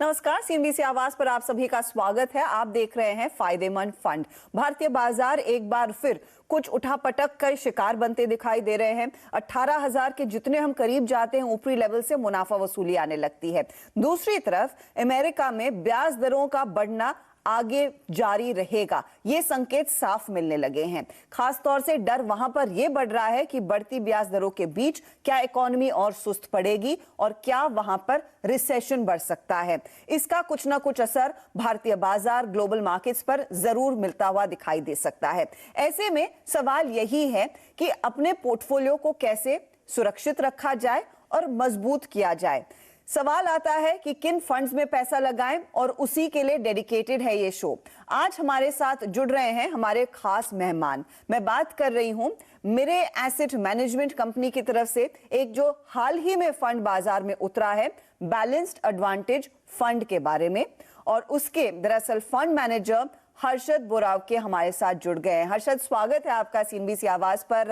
नमस्कार, सीएनबीसी आवाज पर आप सभी का स्वागत है। आप देख रहे हैं फायदेमंद फंड। भारतीय बाजार एक बार फिर कुछ उठापटक का शिकार बनते दिखाई दे रहे हैं। 18,000 के जितने हम करीब जाते हैं ऊपरी लेवल से मुनाफा वसूली आने लगती है। दूसरी तरफ अमेरिका में ब्याज दरों का बढ़ना आगे जारी रहेगा, ये संकेत साफ मिलने लगे हैं। खास तौर से डर वहां पर यह बढ़ रहा है कि बढ़ती ब्याज दरों के बीच क्या इकोनॉमी और सुस्त पड़ेगी और क्या वहां पर रिसेशन बढ़ सकता है। इसका कुछ ना कुछ असर भारतीय बाजार, ग्लोबल मार्केट्स पर जरूर मिलता हुआ दिखाई दे सकता है। ऐसे में सवाल यही है कि अपने पोर्टफोलियो को कैसे सुरक्षित रखा जाए और मजबूत किया जाए। सवाल आता है कि किन फंड्स में पैसा लगाएं और उसी के लिए डेडिकेटेड है ये शो। आज हमारे साथ जुड़ रहे हैं हमारे खास मेहमान। मैं बात कर रही हूं मेरे एसेट मैनेजमेंट कंपनी की तरफ से एक जो हाल ही में फंड बाजार में उतरा है, बैलेंस्ड एडवांटेज फंड के बारे में, और उसके दरअसल फंड मैनेजर हर्षद बोरावके हमारे साथ जुड़ गए हैं। हर्षद, स्वागत है आपका सीएनबीसी आवाज पर।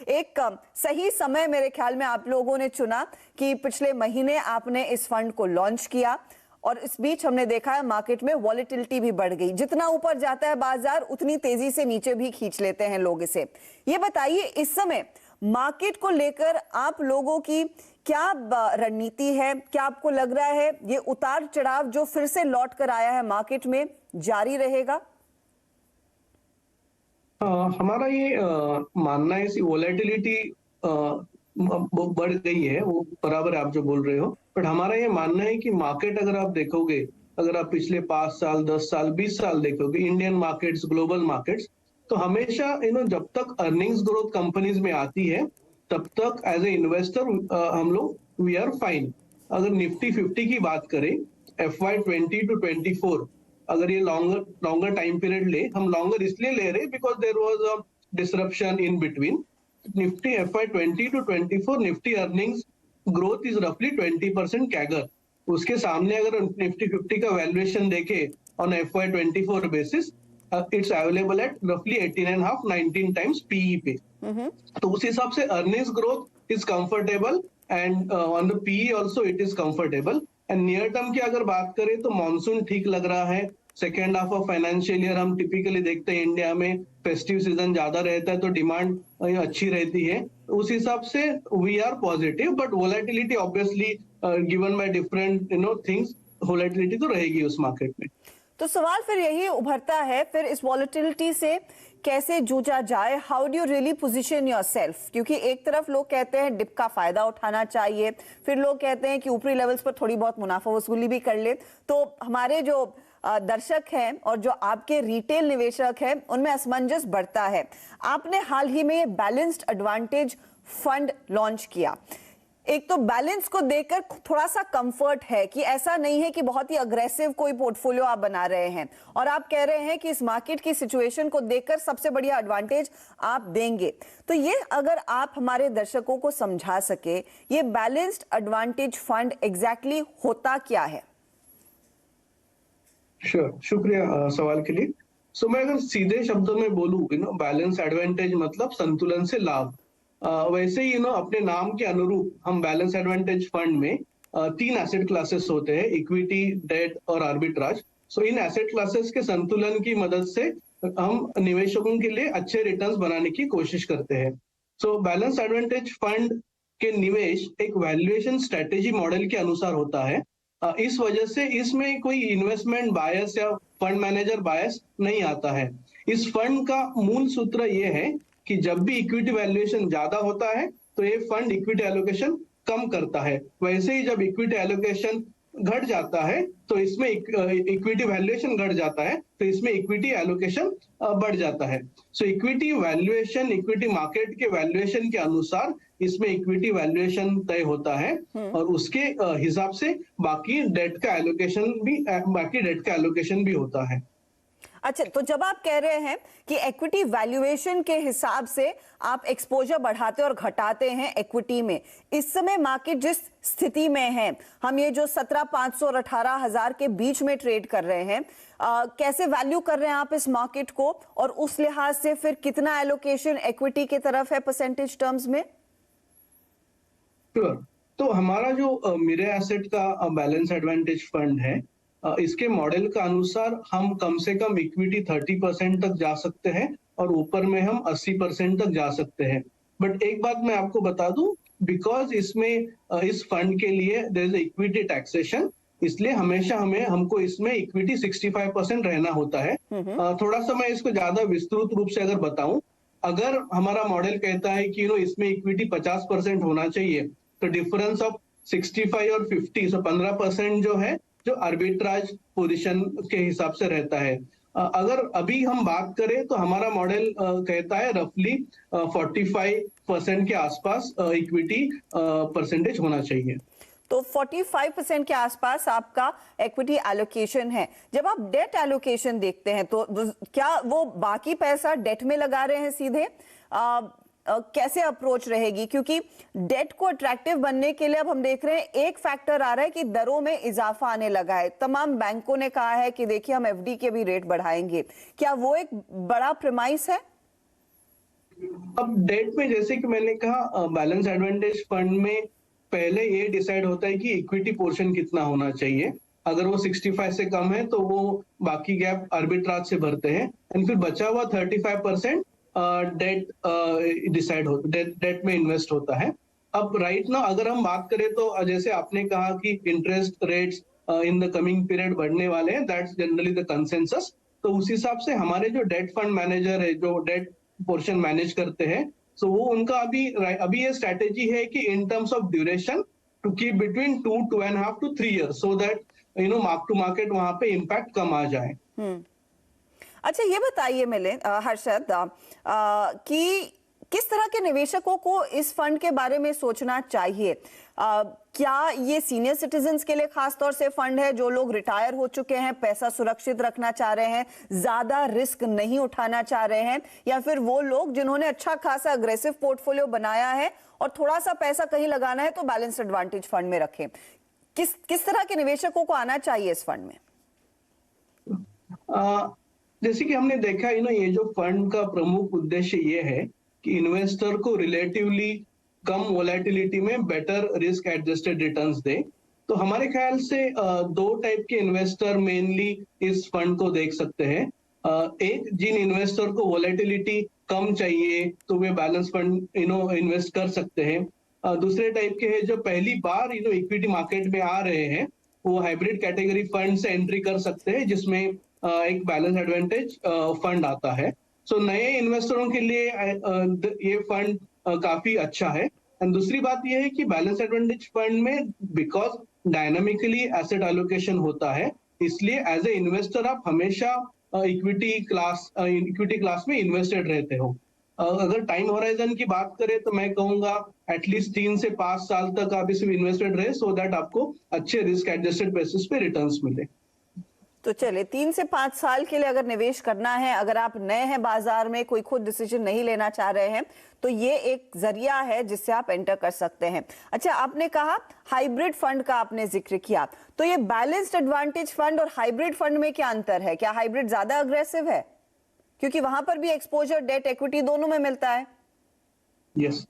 एक सही समय मेरे ख्याल में आप लोगों ने चुना कि पिछले महीने आपने इस फंड को लॉन्च किया और इस बीच हमने देखा है मार्केट में वॉलेटिलिटी भी बढ़ गई। जितना ऊपर जाता है बाजार उतनी तेजी से नीचे भी खींच लेते हैं लोग इसे। ये बताइए, इस समय मार्केट को लेकर आप लोगों की क्या रणनीति है? क्या आपको लग रहा है ये उतार चढ़ाव जो फिर से लौट कर आया है मार्केट में जारी रहेगा? हमारा ये मानना है कि वोलेटिलिटी बढ़ गई है, वो बराबर आप जो बोल रहे हो। बट हमारा ये मानना है कि मार्केट अगर आप देखोगे, अगर आप पिछले 5 साल, 10 साल, 20 साल देखोगे, इंडियन मार्केट्स, ग्लोबल मार्केट्स, तो हमेशा जब तक अर्निंग्स ग्रोथ कंपनीज में आती है तब तक एज ए इन्वेस्टर हम लोग वी आर फाइन। अगर निफ्टी 50 की बात करें, FY 20 to 24, अगर ये लॉन्गर टाइम पीरियड ले, हम लॉन्गर इसलिए ले रहे because there was a disruption in between. Nifty FY 20 to 24 Nifty earnings growth is रफली 20% कैगर। उसके सामने अगर निफ्टी 50 का वैल्यूएशन देखे on FY 24 basis, it's available at रफली 18.5 19 टाइम्स PE पे। तो उस हिसाब से earnings growth is comfortable and on the PE also it is comfortable. And near term की अगर बात करें तो मॉनसून ठीक लग रहा है। Second half of financial year हम टिपिकली देखते हैं इंडिया में फेस्टिव सीजन ज्यादा रहता है तो डिमांड अच्छी रहती है। उस हिसाब से we are positive, but volatility obviously given by different things, volatility तो रहेगी उस मार्केट में। तो सवाल फिर यही उभरता है, फिर इस वॉलेटिलिटी से कैसे जूझा जाए? How do you really position yourself? क्योंकि एक तरफ लोग कहते हैं डिप का फायदा उठाना चाहिए, फिर लोग कहते हैं कि ऊपरी लेवल्स पर थोड़ी बहुत मुनाफा वसूली भी कर ले। तो हमारे जो दर्शक हैं और जो आपके रिटेल निवेशक हैं उनमें असमंजस बढ़ता है। आपने हाल ही में बैलेंस्ड एडवांटेज फंड लॉन्च किया। एक तो बैलेंस को देखकर थोड़ा सा कंफर्ट है कि ऐसा नहीं है कि बहुत ही अग्रेसिव कोई पोर्टफोलियो आप बना रहे हैं, और आप कह रहे हैं कि इस मार्केट की सिचुएशन को देखकर सबसे बढ़िया एडवांटेज आप देंगे। तो ये अगर आप हमारे दर्शकों को समझा सके, ये बैलेंस्ड एडवांटेज फंड एग्जैक्टली होता क्या है? श्योर, शुक्रिया सवाल के लिए। सो मैं अगर सीधे शब्दों में बोलूं, बैलेंस एडवांटेज मतलब संतुलन से लाभ। वैसे ही अपने नाम के अनुरूप हम बैलेंस एडवांटेज फंड में 3 एसेट क्लासेस होते हैं, इक्विटी, डेट और arbitrage. So in asset classes के संतुलन की मदद से हम निवेशकों के लिए अच्छे रिटर्न्स बनाने की कोशिश करते हैं। सो बैलेंस एडवांटेज फंड के निवेश एक वैल्यूएशन स्ट्रेटेजी मॉडल के अनुसार होता है। इस वजह से इसमें कोई इन्वेस्टमेंट बायस या फंड मैनेजर बायस नहीं आता है। इस फंड का मूल सूत्र ये है कि जब भी इक्विटी वैल्यूएशन ज्यादा होता है तो ये फंड इक्विटी एलोकेशन कम करता है। वैसे ही जब इक्विटी एलोकेशन घट जाता है तो इसमें इक्विटी वैल्यूएशन घट जाता है तो इसमें इक्विटी एलोकेशन बढ़ जाता है। सो इक्विटी वैल्यूएशन, इक्विटी मार्केट के वैल्यूएशन के अनुसार इसमें इक्विटी वैल्यूएशन तय होता है और उसके हिसाब से बाकी डेट का एलोकेशन भी होता है। अच्छा, तो जब आप कह रहे हैं कि इक्विटी वैल्यूएशन के हिसाब से आप एक्सपोजर बढ़ाते और घटाते हैं इक्विटी में, इस समय मार्केट जिस स्थिति में है, हम ये जो 17,500 और 18,000 के बीच में ट्रेड कर रहे हैं, कैसे वैल्यू कर रहे हैं आप इस मार्केट को, और उस लिहाज से फिर कितना एलोकेशन इक्विटी की तरफ है परसेंटेज टर्म्स में? तो हमारा जो मेरे एसेट का बैलेंस एडवांटेज फंड है, इसके मॉडल का अनुसार हम कम से कम इक्विटी 30% तक जा सकते हैं और ऊपर में हम 80% तक जा सकते हैं। बट एक बात मैं आपको बता दूं, बिकॉज इसमें इस फंड के लिए देयर इज इक्विटी टैक्सेशन, इसलिए हमेशा हमको इसमें इक्विटी 65% रहना होता है। थोड़ा सा मैं इसको ज्यादा विस्तृत रूप से अगर बताऊं, अगर हमारा मॉडल कहता है कि इसमें इक्विटी 50% होना चाहिए, तो डिफरेंस ऑफ 65 और 50, सो 15% जो है, जो आर्बिट्राज पोजीशन के हिसाब से रहता है। अगर अभी हम बात करें तो हमारा मॉडल कहता है रफली 45% के आसपास इक्विटी परसेंटेज होना चाहिए। तो 45% के आसपास आपका इक्विटी एलोकेशन है। जब आप डेट एलोकेशन देखते हैं तो क्या वो बाकी पैसा डेट में लगा रहे हैं सीधे? कैसे अप्रोच रहेगी? क्योंकि डेट को अट्रैक्टिव बनने के लिए अब हम देख रहे हैं एक फैक्टर आ रहा है कि दरों में इजाफा आने लगा है। तमाम बैंकों ने कहा है कि देखिए हम एफडी के भी रेट बढ़ाएंगे। क्या वो एक बड़ा प्रेमाइस है? अब डेट में जैसे कि मैंने कहा, बैलेंस एडवांटेज फंड में पहले ये डिसाइड होता है कि इक्विटी पोर्शन कितना होना चाहिए। अगर वो 65 से कम है तो वो बाकी गैप आर्बिट्राज से भरते हैं, एंड फिर बचा हुआ 35% डेट डिसाइड हो डेट में इन्वेस्ट होता है। अब राइट नाउ अगर हम बात करें तो जैसे आपने कहा कि interest rates in the coming period बढ़ने वाले हैं, दैट्स जनरली द कंसेंसस। तो उस हिसाब से हमारे जो डेट फंड मैनेजर है, जो डेट पोर्शन मैनेज करते हैं, सो वो उनका अभी ये स्ट्रैटेजी है कि in terms of duration to keep between 2.5 to 3 years, so that mark to market वहां पे इम्पैक्ट कम आ जाए। अच्छा, ये बताइए हर्षद कि किस तरह के निवेशकों को इस फंड के बारे में सोचना चाहिए? क्या ये सीनियर सिटीजन्स के लिए खास तौर से फंड है, जो लोग रिटायर हो चुके हैं, पैसा सुरक्षित रखना चाह रहे हैं, ज्यादा रिस्क नहीं उठाना चाह रहे हैं, या फिर वो लोग जिन्होंने अच्छा खासा अग्रेसिव पोर्टफोलियो बनाया है और थोड़ा सा पैसा कहीं लगाना है तो बैलेंस एडवांटेज फंड में रखें? किस तरह के निवेशकों को आना चाहिए इस फंड में? जैसे कि हमने देखा ये जो फंड का प्रमुख उद्देश्य ये है कि इन्वेस्टर को रिलेटिवली कम वोलेटिलिटी में बेटर रिस्क एडजस्टेड रिटर्न्स दे। तो हमारे ख्याल से दो टाइप के इन्वेस्टर मेनली इस फंड को देख सकते हैं। एक, जिन इन्वेस्टर को वोलेटिलिटी कम चाहिए तो वे बैलेंस फंड इन्वेस्ट कर सकते हैं। दूसरे टाइप के हैं जो पहली बार इक्विटी मार्केट में आ रहे हैं, वो हाइब्रिड कैटेगरी फंड से एंट्री कर सकते हैं, जिसमें एक बैलेंस एडवांटेज फंड आता है। सो नए इन्वेस्टरों के लिए ये फंड काफी अच्छा है। एंड दूसरी बात ये है कि बैलेंस एडवांटेज फंड में बिकॉज डायनामिकली एसेट एलोकेशन होता है, इसलिए एज ए इन्वेस्टर आप हमेशा इक्विटी क्लास में इन्वेस्टेड रहते हो। अगर टाइम होराइजन की बात करें तो मैं कहूंगा एटलीस्ट 3 से 5 साल तक आप इसमें इन्वेस्टेड रहे, सो दैट आपको अच्छे रिस्क एडजस्टेड बेसिस पे रिटर्न्स मिले। तो चलिए, 3 से 5 साल के लिए अगर निवेश करना है, अगर आप नए हैं बाजार में, कोई खुद डिसीजन नहीं लेना चाह रहे हैं, तो ये एक जरिया है जिससे आप एंटर कर सकते हैं। अच्छा, आपने कहा हाइब्रिड फंड का आपने जिक्र किया, तो ये बैलेंस्ड एडवांटेज फंड और हाइब्रिड फंड में क्या अंतर है? क्या हाइब्रिड ज्यादा अग्रेसिव है? क्योंकि वहां पर भी एक्सपोजर डेट इक्विटी दोनों में मिलता है। यस,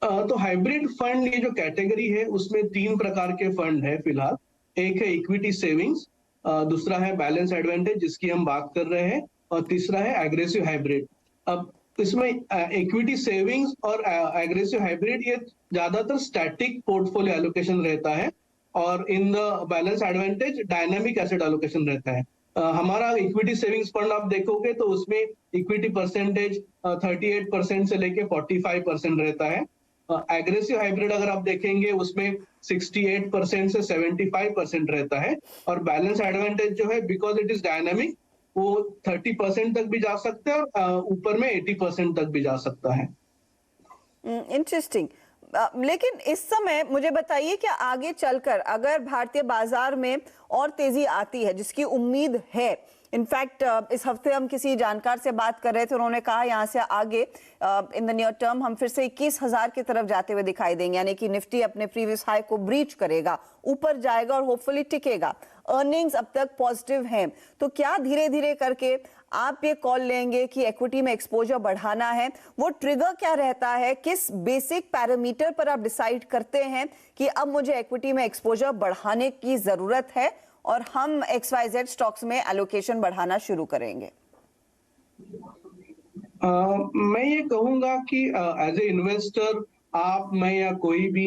तो हाइब्रिड फंड ये जो कैटेगरी है उसमें 3 प्रकार के फंड है फिलहाल। एक है इक्विटी सेविंग्स, दूसरा है बैलेंस एडवांटेज जिसकी हम बात कर रहे हैं, और तीसरा है एग्रेसिव हाइब्रिड। अब इसमें इक्विटी सेविंग्स और एग्रेसिव हाइब्रिड ये ज्यादातर स्टैटिक पोर्टफोलियो एलोकेशन रहता है, और in the balance advantage dynamic asset allocation रहता है। हमारा इक्विटी सेविंग्स फंड आप देखोगे तो उसमें इक्विटी परसेंटेज 38% से लेके 45% रहता है। एग्रेसिव हाइब्रिड अगर आप देखेंगे उसमें 68% से 75% रहता है, और बैलेंस एडवांटेज जो है बिकॉज इट इज डायनामिक, वो 30% तक भी जा सकते हैं और ऊपर में 80% तक भी जा सकता है। इंटरेस्टिंग। लेकिन इस समय मुझे बताइए कि आगे चलकर अगर भारतीय बाजार में और तेजी आती है, जिसकी उम्मीद है, इनफैक्ट इस हफ्ते हम किसी जानकार से बात कर रहे थे, उन्होंने कहा यहाँ से आगे इन द नियर टर्म हम फिर से 21,000 की तरफ जाते हुए दिखाई देंगे, यानी कि निफ्टी अपने प्रीवियस हाई को ब्रीच करेगा, ऊपर जाएगा और होपफुली टिकेगा। अर्निंग्स अब तक पॉजिटिव हैं, तो क्या धीरे धीरे करके आप ये कॉल लेंगे कि इक्विटी में एक्सपोजर बढ़ाना है? वो ट्रिगर क्या रहता है? किस बेसिक पैरामीटर पर आप डिसाइड करते हैं कि अब मुझे इक्विटी में एक्सपोजर बढ़ाने की जरूरत है और हम XYZ स्टॉक्स में एलोकेशन बढ़ाना शुरू करेंगे? मैं ये कहूंगा कि एज ए इन्वेस्टर आप, मैं या कोई भी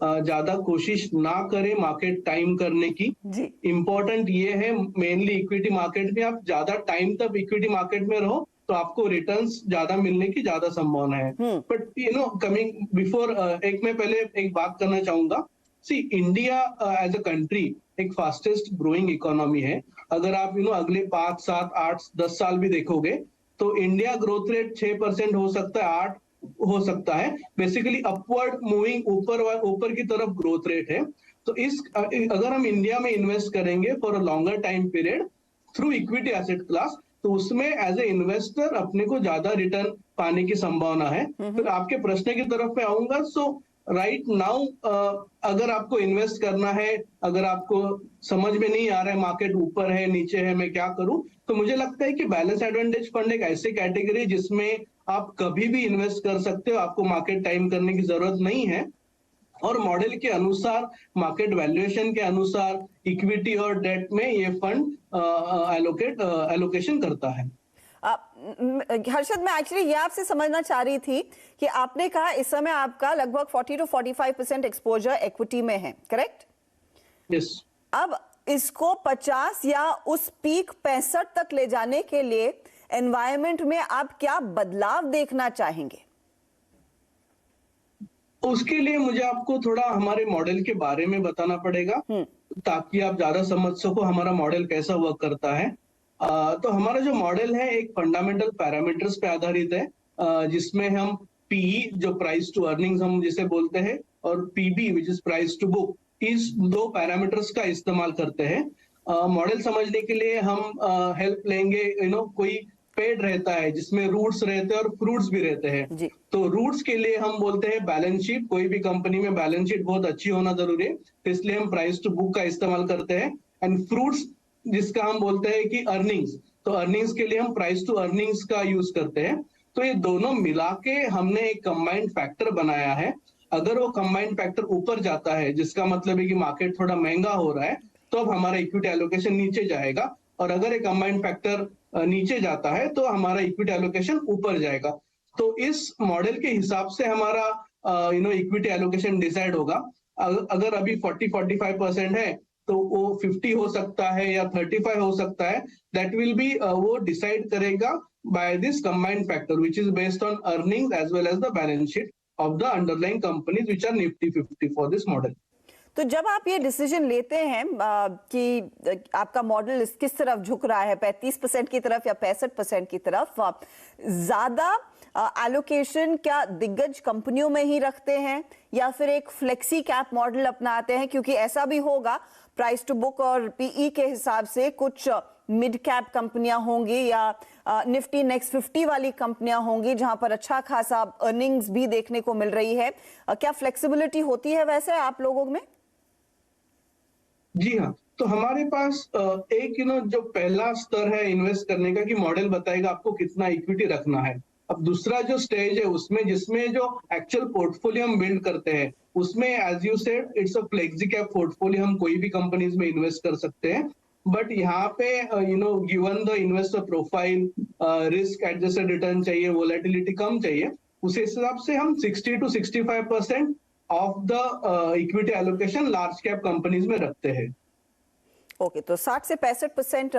ज्यादा कोशिश ना करे मार्केट टाइम करने की। जी। इम्पोर्टेंट ये है, मेनली इक्विटी मार्केट में आप ज्यादा टाइम तक इक्विटी मार्केट में रहो तो आपको रिटर्न्स ज्यादा मिलने की ज्यादा संभावना है। बट कमिंग बिफोर, मैं पहले एक बात करना चाहूंगा। सी, इंडिया एज अ कंट्री एक फास्टेस्ट ग्रोइंग इकोनॉमी है। अगर आप अगले 5, 7, 8, 10 साल भी देखोगे तो इंडिया ग्रोथ रेट 6% हो सकता है, 8 हो सकता है। बेसिकली अपवर्ड मूविंग, ऊपर की तरफ ग्रोथ रेट है। तो अगर हम इंडिया में इन्वेस्ट करेंगे for a longer time period through equity asset class, तो उसमें एज ए इन्वेस्टर अपने को ज्यादा रिटर्न पाने की संभावना है। फिर आपके प्रश्न की तरफ मैं आऊंगा। सो राइट नाउ अगर आपको इन्वेस्ट करना है, अगर आपको समझ में नहीं आ रहा है मार्केट ऊपर है नीचे है मैं क्या करूं, तो मुझे लगता है कि बैलेंस एडवांटेज फंड एक ऐसी कैटेगरी जिसमें आप कभी भी इन्वेस्ट कर सकते हो, आपको मार्केट टाइम करने की जरूरत नहीं है। और मॉडल के अनुसार, मार्केट वैल्यूएशन के अनुसार इक्विटी और डेट में ये फंड एलोकेशन करता है। हर्षद, मैं एक्चुअली ये आपसे समझना चाह रही थी कि आपने कहा इस समय आपका लगभग 40 to 45% एक्सपोजर इक्विटी में है, करेक्ट? यस। अब इसको 50 या उस पीक 65 तक ले जाने के लिए एनवायरनमेंट में आप क्या बदलाव देखना चाहेंगे? उसके लिए मुझे आपको थोड़ा हमारे मॉडल के बारे में बताना पड़ेगा ताकि आप ज्यादा समझ सको हमारा मॉडल कैसा वर्क करता है। तो हमारा जो मॉडल है एक फंडामेंटल पैरामीटर्स पे आधारित है, जिसमें हम पीई, जो प्राइस टू अर्निंग्स हम जिसे बोलते हैं, और PB which is price to book, इस 2 पैरामीटर्स का इस्तेमाल करते हैं। मॉडल समझने के लिए हम हेल्प लेंगे, कोई पेड़ रहता है जिसमें रूट्स रहते हैं और फ्रूट्स भी रहते हैं। तो रूट्स के लिए हम बोलते हैं बैलेंस शीट। कोई भी कंपनी में बैलेंस शीट बहुत अच्छी होना जरूरी है, तो इसलिए हम प्राइस टू बुक का इस्तेमाल करते हैं। एंड फ्रूट्स जिसका हम बोलते हैं कि अर्निंग्स, तो अर्निंग्स के लिए हम प्राइस टू अर्निंग्स का यूज करते हैं। तो ये दोनों मिला के हमने एक कंबाइंड फैक्टर बनाया है। अगर वो कंबाइंड फैक्टर ऊपर जाता है, जिसका मतलब है कि मार्केट थोड़ा महंगा हो रहा है, तो अब हमारा इक्विटी एलोकेशन नीचे जाएगा। और अगर एक कंबाइंड फैक्टर नीचे जाता है तो हमारा इक्विटी एलोकेशन ऊपर जाएगा। तो इस मॉडल के हिसाब से हमारा इक्विटी एलोकेशन डिसाइड होगा। अगर अभी 40-45% है तो वो 50 हो सकता है या 35 हो सकता है। दैट विल बी, वो डिसाइड करेगा by this combined factor which is based on earnings as well as the balance sheet of the underlying companies which are Nifty 50 for this model. तो जब आप ये डिसीजन लेते हैं कि आपका मॉडल किस तरफ झुक रहा है, 35% की तरफ या 65% की तरफ, ज्यादा एलोकेशन क्या दिग्गज कंपनियों में ही रखते हैं या फिर एक फ्लेक्सी कैप मॉडल अपनाते हैं? क्योंकि ऐसा भी होगा, प्राइस टू बुक और पीई के हिसाब से कुछ मिड कैप कंपनियां होंगी या निफ्टी नेक्स्ट 50 वाली कंपनियां होंगी जहां पर अच्छा खासा अर्निंग्स भी देखने को मिल रही है। क्या फ्लेक्सिबिलिटी होती है वैसे आप लोगों में? जी हाँ, तो हमारे पास एक जो पहला स्तर है इन्वेस्ट करने का, कि मॉडल बताएगा आपको कितना इक्विटी रखना है। अब दूसरा जो स्टेज है उसमें, जिसमें जो एक्चुअल पोर्टफोलियो हम बिल्ड करते हैं, उसमें as you said it's a flexi cap portfolio. हम कोई भी कंपनीज में इन्वेस्ट कर सकते हैं। बट यहाँ पे given the investor profile, risk adjusted return चाहिए, वोलेटिलिटी कम चाहिए, उस हिसाब से हम 60 to 65% of the equity allocation large cap companies में रखते हैं। ओके, तो 60 से 65%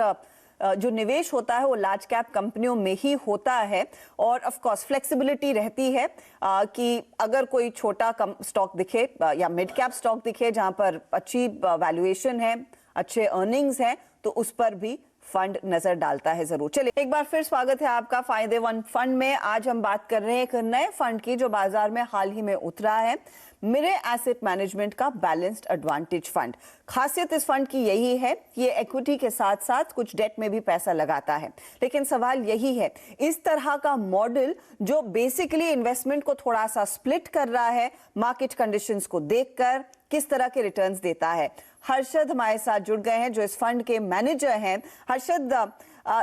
जो निवेश होता है वो लार्ज कैप कंपनियों में ही होता है। और ऑफ कोर्स फ्लेक्सिबिलिटी रहती है कि अगर कोई छोटा स्टॉक दिखे या मिड कैप स्टॉक दिखे जहां पर अच्छी वैल्यूएशन है, अच्छे अर्निंग्स हैं, तो उस पर भी फंड नजर डालता है जरूर। चलिए, एक बार फिर स्वागत है आपका फायदेमंद फंड में। आज हम बात कर रहे हैं एक नए फंड की जो बाजार में हाल ही में उतरा है, मिरे एसेट मैनेजमेंट का बैलेंस्ड एडवांटेज फंड। खासियत इस फंड की यही है कि ये इक्विटी के साथ साथ कुछ डेट में भी पैसा लगाता है। लेकिन सवाल यही है, इस तरह का मॉडल जो बेसिकली इन्वेस्टमेंट को थोड़ा सा स्प्लिट कर रहा है, मार्केट कंडीशंस को देखकर किस तरह के रिटर्न्स देता है। हर्षद हमारे साथ जुड़ गए हैं जो इस फंड के मैनेजर हैं। हर्षद,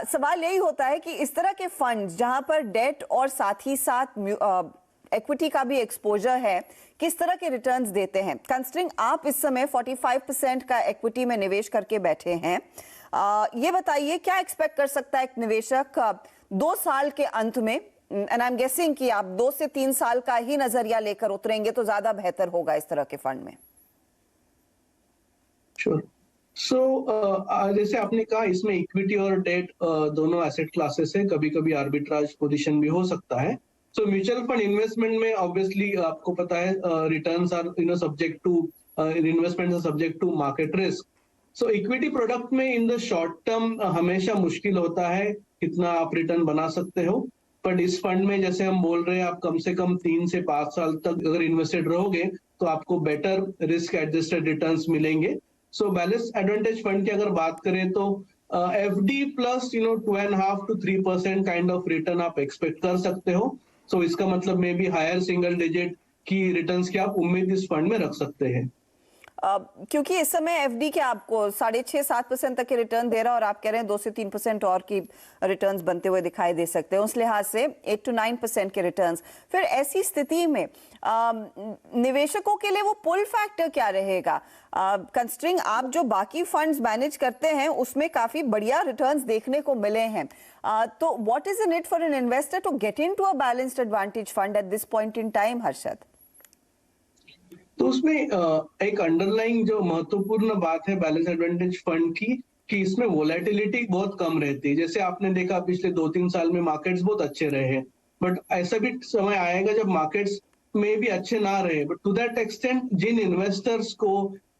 सवाल यही होता है कि इस तरह के फंड जहां पर डेट और साथ ही साथ इक्विटी का भी एक्सपोजर है, किस तरह के रिटर्न्स देते हैं? कंसिडरिंग आप इस समय 45% का इक्विटी में निवेश करके बैठे हैं, ये बताइए क्या एक्सपेक्ट कर सकता है एक निवेशक 2 साल के अंत में? एंड आई एम गेसिंग कि आप 2 से 3 साल का ही नजरिया लेकर उतरेंगे तो ज्यादा बेहतर होगा इस तरह के फंड में। श्योर। सो जैसे आपने कहा, इसमें इक्विटी और डेट दोनों एसेट क्लासेस है, कभी कभी आर्बिट्राज पोजीशन भी हो सकता है। सो म्यूचुअल फंड इन्वेस्टमेंट में ऑब्वियसली आपको पता है returns are subject to investment are subject to market risk. So equity product में इन द शॉर्ट टर्म हमेशा मुश्किल होता है कितना आप रिटर्न बना सकते हो, बट इस फंड में जैसे हम बोल रहे हैं, आप कम से कम 3 से 5 साल तक अगर इन्वेस्टेड रहोगे तो आपको बेटर रिस्क एडजस्टेड रिटर्न्स मिलेंगे। सो बैलेंस एडवांटेज फंड की अगर बात करें तो FD plus 2.5 to 3% kind of return आप एक्सपेक्ट कर सकते हो। सो इसका मतलब maybe higher single digit की रिटर्न्स की आप उम्मीद इस फंड में रख सकते हैं। क्योंकि इस समय एफडी के आपको 6.5-7% तक के रिटर्न दे रहा है और आप कह रहे हैं 2 से 3% और की रिटर्न्स बनते हुए दिखाई दे सकते हैं, उस लिहाज से 8 to 9% के रिटर्न्स। फिर ऐसी स्थिति में निवेशकों के लिए वो पुल फैक्टर क्या रहेगा? कंसिडरिंग आप जो बाकी फंड्स मैनेज करते हैं उसमें काफी बढ़िया रिटर्न्स देखने को मिले हैं, तो what is in it for an investor to get into a balanced advantage fund at this point in time, Harshad? तो उसमें एक अंडरलाइंग जो महत्वपूर्ण बात है बैलेंस एडवांटेज फंड की, कि इसमें वोलेटिलिटी बहुत कम रहती है। जैसे आपने देखा पिछले 2-3 साल में मार्केट्स बहुत अच्छे रहे हैं, बट ऐसा भी समय आएगा जब मार्केट्स में भी अच्छे ना रहे। बट टू दैट एक्सटेंट जिन इन्वेस्टर्स को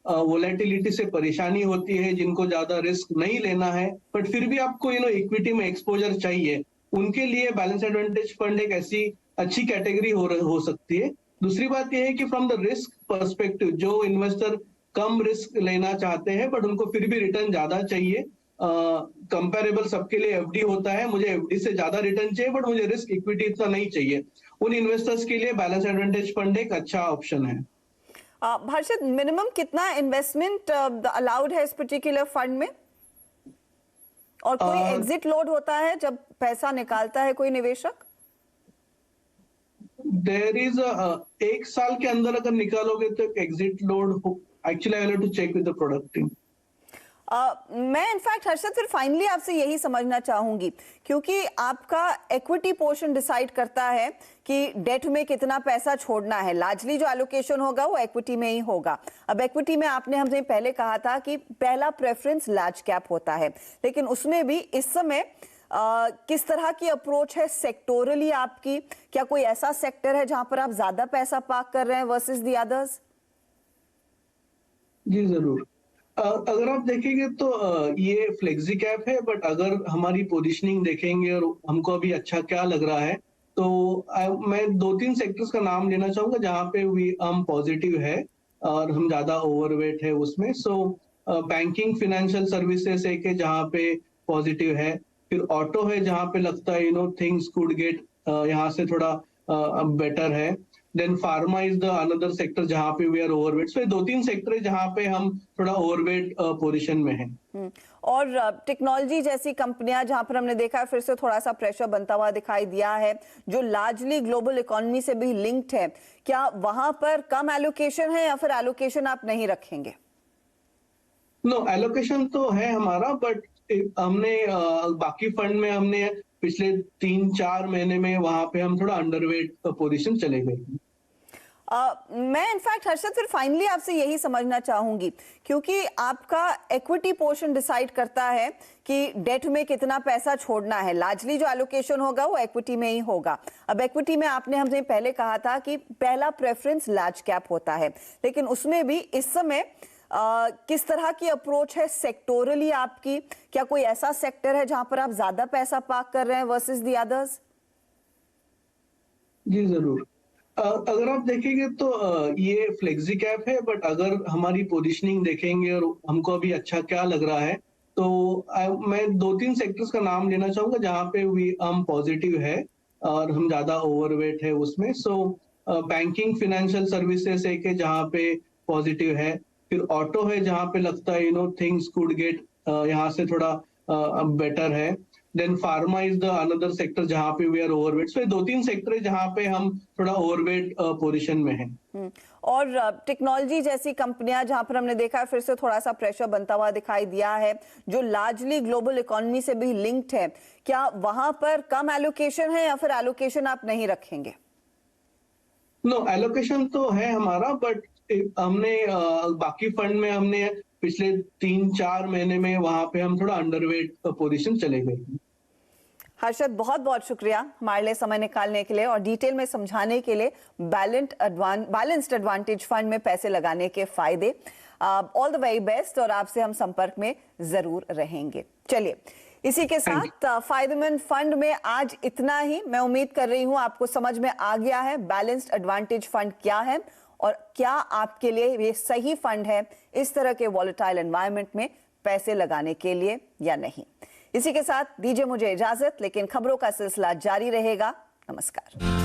वोलेटिलिटी से परेशानी होती है, जिनको ज्यादा रिस्क नहीं लेना है बट फिर भी आपको इक्विटी में एक्सपोजर चाहिए, उनके लिए बैलेंस एडवांटेज फंड एक ऐसी अच्छी कैटेगरी हो सकती है। दूसरी बात यह है कि फ्रॉम द रिस्क पर्सपेक्टिव, जो इन्वेस्टर कम रिस्क लेना चाहते हैं बट उनको फिर भी रिटर्न ज्यादा चाहिए, कंपेरेबल सबके लिए एफडी होता है, मुझे एफडी से ज्यादा रिटर्न चाहिए बट मुझे रिस्क इक्विटी इतना नहीं चाहिए, उन इन्वेस्टर्स के लिए बैलेंस एडवांटेज फंड एक अच्छा ऑप्शन है। हर्षद, मिनिमम कितना इन्वेस्टमेंट अलाउड है इस पर्टिकुलर फंड में, और कोई एग्जिट लोड होता है जब पैसा निकालता है कोई निवेशक? देयर इज 1 साल के अंदर अगर निकालोगे तो exit load, actually I will have to check with the product team. मैं इनफैक्ट हर्षद फिर फाइनली आपसे यही समझना चाहूंगी, क्योंकि आपका इक्विटी पोर्शन डिसाइड करता है कि डेट में कितना पैसा छोड़ना है, लार्जली जो एलोकेशन होगा वो इक्विटी में ही होगा। अब इक्विटी में आपने हमसे पहले कहा था कि पहला प्रेफरेंस लार्ज कैप होता है, लेकिन उसमें भी इस समय किस तरह की अप्रोच है सेक्टोरली आपकी? क्या कोई ऐसा सेक्टर है जहां पर आप ज्यादा पैसा पार्क कर रहे हैं वर्सेस दी अदर्स? जी जरूर। अगर आप देखेंगे तो ये फ्लेक्सी कैप है, बट अगर हमारी पोजीशनिंग देखेंगे और हमको अभी अच्छा क्या लग रहा है, तो मैं 2-3 सेक्टर्स का नाम लेना चाहूंगा जहां पे हम पॉजिटिव है और हम ज्यादा ओवरवेट है उसमें। सो बैंकिंग फाइनेंशियल सर्विसेज एक है जहां पे पॉजिटिव है, फिर ऑटो है जहां पे लगता है थिंग्स कुड गेट यहाँ से थोड़ा बेटर है, then pharma is the another sector जहां पे we are overweight. So 2-3 sector है जहां पे हम थोड़ा ओवरवेट पोजीशन में हैं। और टेक्नोलॉजी जैसी कंपनियां जहां पर हमने देखा है फिर से थोड़ा सा प्रेशर बनता हुआ दिखाई दिया है, जो लार्जली ग्लोबल इकोनॉमी से भी लिंक्ड है, क्या वहां पर कम एलोकेशन है या फिर एलोकेशन आप नहीं रखेंगे? नो, एलोकेशन तो है हमारा, बट हमने बाकी फंड में हमने पिछले 3-4 महीने में वहां पे हम थोड़ा अंडरवेट पोजीशन चले गए। मैं इनफैक्ट हर्षद फिर फाइनली आपसे यही समझना चाहूंगी, क्योंकि आपका इक्विटी पोर्शन डिसाइड करता है कि डेट में कितना पैसा छोड़ना है, लार्जली जो एलोकेशन होगा वो इक्विटी में ही होगा। अब इक्विटी में आपने हमसे पहले कहा था कि पहला प्रेफरेंस लार्ज कैप होता है, लेकिन उसमें भी इस समय किस तरह की अप्रोच है सेक्टोरली आपकी? क्या कोई ऐसा सेक्टर है जहां पर आप ज्यादा पैसा पार्क कर रहे हैं वर्सेस दी अदर्स? जी जरूर। अगर आप देखेंगे तो ये फ्लेक्सी कैप है, बट अगर हमारी पोजीशनिंग देखेंगे और हमको अभी अच्छा क्या लग रहा है, तो मैं 2-3 सेक्टर्स का नाम लेना चाहूंगा जहां पे हम पॉजिटिव है और हम ज्यादा ओवरवेट है उसमें। सो बैंकिंग फाइनेंशियल सर्विसेज एक है जहां पे पॉजिटिव है, फिर ऑटो है जहां पे लगता है थिंग्स कुड गेट यहाँ से थोड़ा बेटर है, then pharma is the another sector जहां पे वी आर ओवरवेट। सो ये 2-3 सेक्टर है जहां पे हम थोड़ा ओवरवेट पोजीशन में हैं। और टेक्नोलॉजी जैसी कंपनियां जहां पर हमने देखा है फिर से थोड़ा सा प्रेशर बनता हुआ दिखाई दिया है, जो लार्जली ग्लोबल इकोनॉमी से भी लिंक्ड है, क्या वहां पर कम एलोकेशन है या फिर एलोकेशन आप नहीं रखेंगे? नो, एलोकेशन तो है हमारा, बट हमने बाकी फंड में हमने पिछले 3-4 महीने में वहां पे हम थोड़ा अंडरवेट पोजीशन चले गए। हर्षद, बहुत बहुत शुक्रिया हमारे लिए समय निकालने के लिए और डिटेल में समझाने के लिए बैलेंस्ड एडवांटेज फंड में पैसे लगाने के फायदे। ऑल द वेरी बेस्ट और आपसे हम संपर्क में जरूर रहेंगे। चलिए, इसी के साथ फायदेमंद फंड में आज इतना ही। मैं उम्मीद कर रही हूं आपको समझ में आ गया है बैलेंस्ड एडवांटेज फंड क्या है और क्या आपके लिए ये सही फंड है इस तरह के वॉलेटाइल एनवायरनमेंट में पैसे लगाने के लिए या नहीं। इसी के साथ दीजिए मुझे इजाजत, लेकिन खबरों का सिलसिला जारी रहेगा। नमस्कार।